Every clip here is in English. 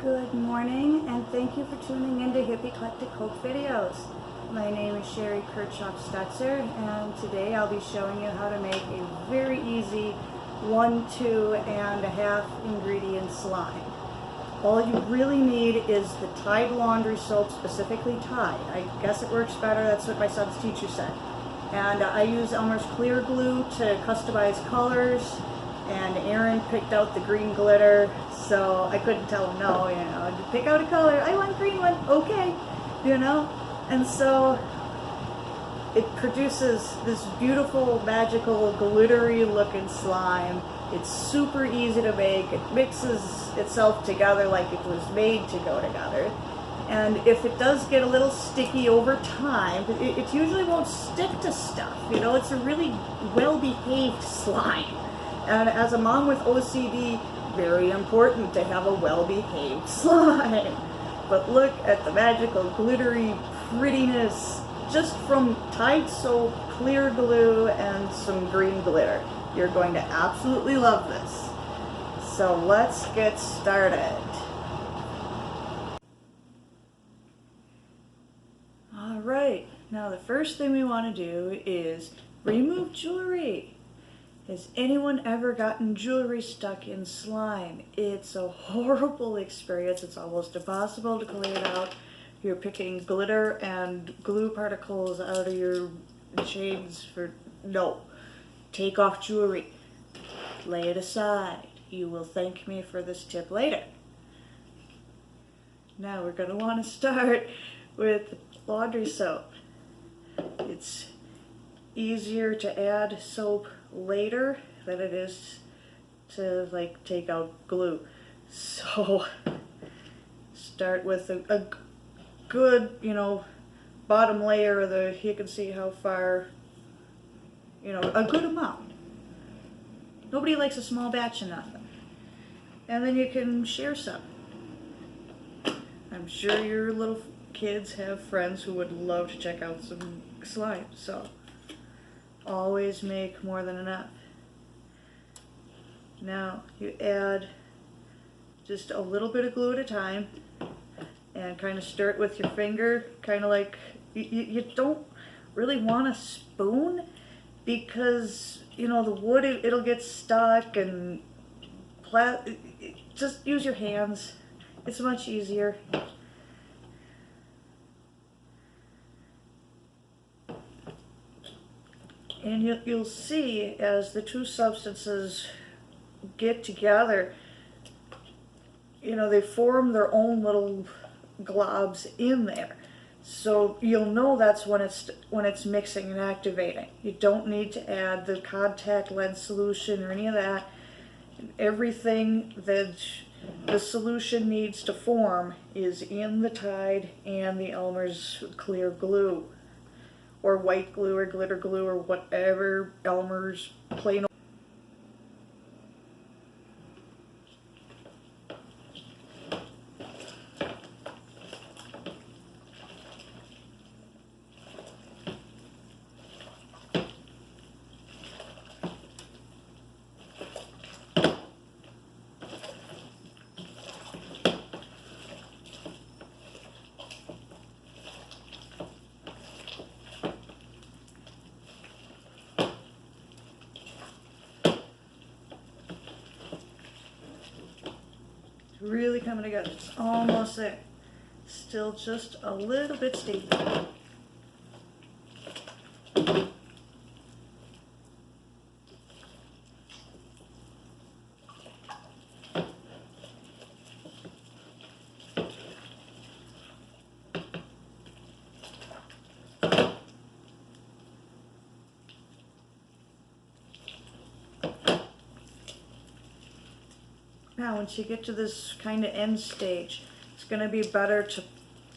Good morning, and thank you for tuning in to Hippie Eclectic Coke videos. My name is Sherry Kirchhoff-Stetzer, and today I'll be showing you how to make a very easy 1, 2.5 ingredient slime. All you really need is the Tide laundry soap, specifically Tide. I guess it works better, that's what my son's teacher said. And I use Elmer's clear glue to customize colors, and Aaron picked out the green glitter, so I couldn't tell him no, pick out a color, I want green one, okay, and so it produces this beautiful, magical, glittery looking slime. It's super easy to make, it mixes itself together like it was made to go together. And if it does get a little sticky over time, it usually won't stick to stuff, it's a really well-behaved slime. And as a mom with OCD, very important to have a well-behaved slime. But look at the magical, glittery prettiness just from Tide soap, clear glue, and some green glitter. You're going to absolutely love this. So let's get started. Alright, now the first thing we want to do is remove jewelry. Has anyone ever gotten jewelry stuck in slime? It's a horrible experience. It's almost impossible to clean it out. You're picking glitter and glue particles out of your chains no. Take off jewelry. Lay it aside. You will thank me for this tip later. Now we're going to want to start with laundry soap. It's easier to add soap later than it is to take out glue. So start with a good, bottom layer of you can see how far, a good amount. Nobody likes a small batch of nothing. And then you can share some. I'm sure your little kids have friends who would love to check out some slime, so always make more than enough. Now you add just a little bit of glue at a time and kind of stir it with your finger, kind of like you don't really want a spoon because the wood it'll get stuck, and just use your hands. It's much easier. And you'll see as the two substances get together, they form their own little globs in there. So you'll know that's when it's mixing and activating. You don't need to add the contact lens solution or any of that. Everything that the solution needs to form is in the Tide and the Elmer's clear glue, or white glue or glitter glue or whatever Elmer's plain. Really coming together. It's almost there. Still just a little bit sticky. Now once you get to this kind of end stage, it's going to be better to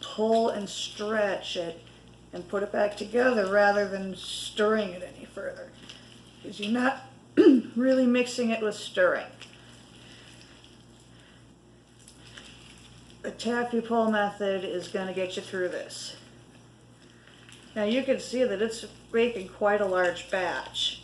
pull and stretch it and put it back together rather than stirring it any further, because you're not really mixing it with stirring. The taffy-pull method is going to get you through this. Now you can see that it's making quite a large batch.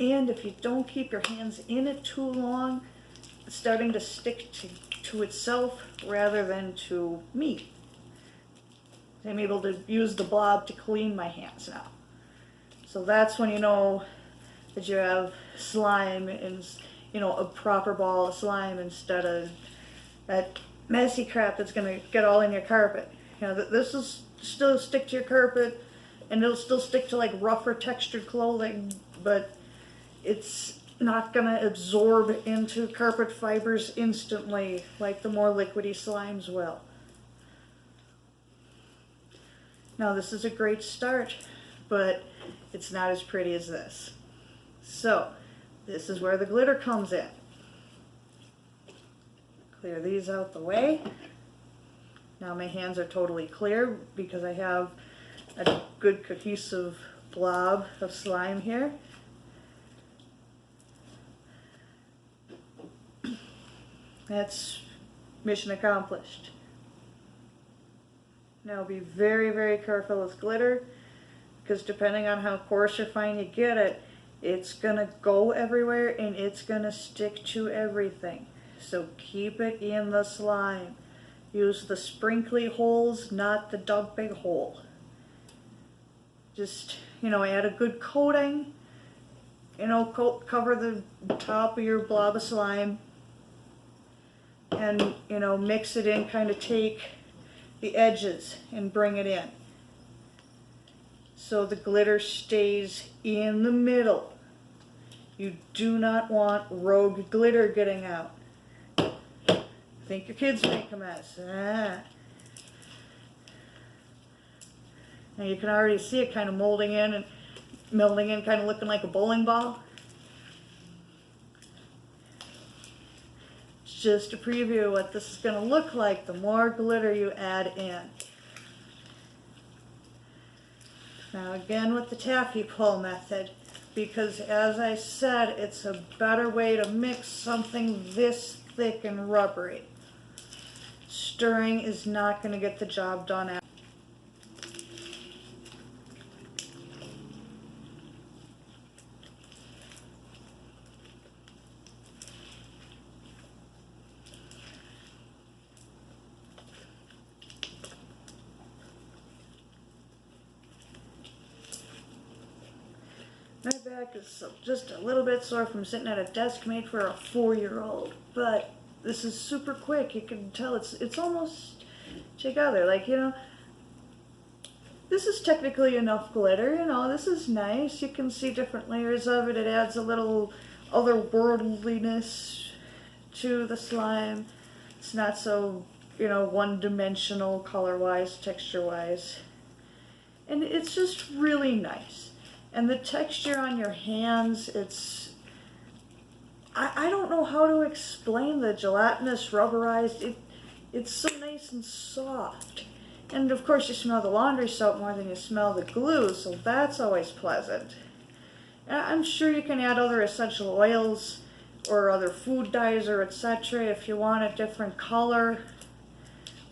And if you don't keep your hands in it too long, it's starting to stick to itself rather than to me. I'm able to use the Blob to clean my hands now. So that's when you know that you have slime and, you know, a proper ball of slime instead of that messy crap that's gonna get all in your carpet. You know, this will still stick to your carpet and it'll still stick to like rougher textured clothing, but it's not gonna absorb into carpet fibers instantly like the more liquidy slimes will. Now this is a great start, but it's not as pretty as this. So this is where the glitter comes in. Clear these out the way. Now my hands are totally clear because I have a good cohesive blob of slime here. That's mission accomplished. Now be very, very careful with glitter, because depending on how coarse or fine you get it, it's gonna go everywhere and it's gonna stick to everything. So keep it in the slime. Use the sprinkly holes, not the dumping hole. Just, you know, add a good coating, you know, cover the top of your blob of slime, and, you know, mix it in, kind of take the edges and bring it in. So the glitter stays in the middle. You do not want rogue glitter getting out. I think your kids make a mess. Now you can already see it kind of molding in and melding in, kind of looking like a bowling ball. It's just a preview of what this is going to look like the more glitter you add in. Now again with the taffy-pull method, because as I said, it's a better way to mix something this thick and rubbery. Stirring is not going to get the job done. My back is just a little bit sore from sitting at a desk made for a 4-year-old, but this is super quick. You can tell it's almost together. Like, you know, this is technically enough glitter. You know, this is nice. You can see different layers of it. It adds a little otherworldliness to the slime. It's not so, you know, one-dimensional color-wise, texture-wise. And it's just really nice. And the texture on your hands, it's, I don't know how to explain the gelatinous rubberized, it's so nice and soft. And of course you smell the laundry soap more than you smell the glue, so that's always pleasant. And I'm sure you can add other essential oils or other food dyes or etc. if you want a different color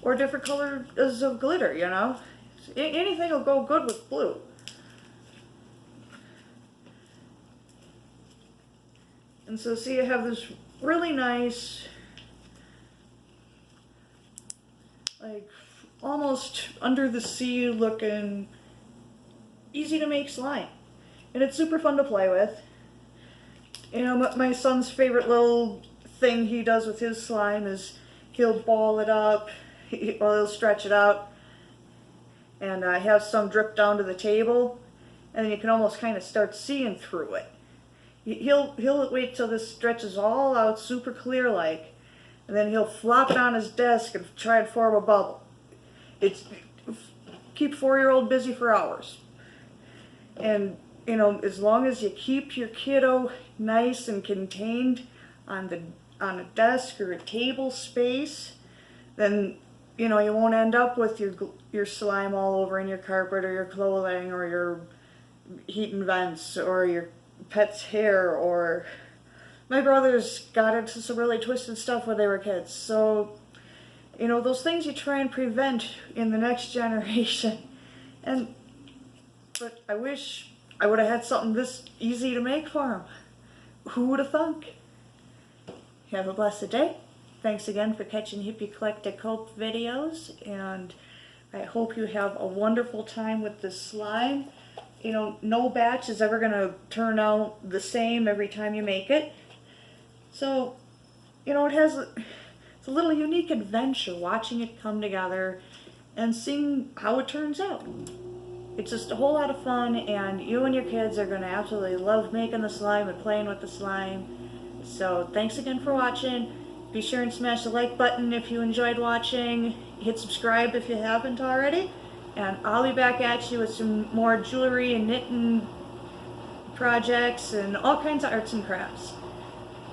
or different colors of glitter, you know. Anything will go good with blue. And so see, I have this really nice, like almost under the sea looking, easy to make slime. And it's super fun to play with. You know, my son's favorite little thing he does with his slime is he'll ball it up, he'll stretch it out, and have some drip down to the table, and then you can almost kind of start seeing through it. He'll wait till this stretches all out super clear like, and then he'll flop it on his desk and try and form a bubble. Keep 4-year-old busy for hours. And you know, as long as you keep your kiddo nice and contained on a desk or a table space, then you know you won't end up with your slime all over in your carpet or your clothing or your heating vents or your pet's hair. Or my brothers got into some really twisted stuff when they were kids. So, you know, those things you try and prevent in the next generation. But I wish I would have had something this easy to make for him. Who would have thunk? Have a blessed day. Thanks again for catching Hippie Eclectic Hope videos, and I hope you have a wonderful time with this slime. You know, no batch is ever going to turn out the same every time you make it. So, you know, it's a little unique adventure watching it come together and seeing how it turns out. It's just a whole lot of fun, and you and your kids are going to absolutely love making the slime and playing with the slime. So thanks again for watching. Be sure and smash the like button if you enjoyed watching. Hit subscribe if you haven't already. And I'll be back at you with some more jewelry and knitting projects and all kinds of arts and crafts.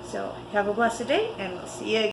So have a blessed day, and we'll see you again.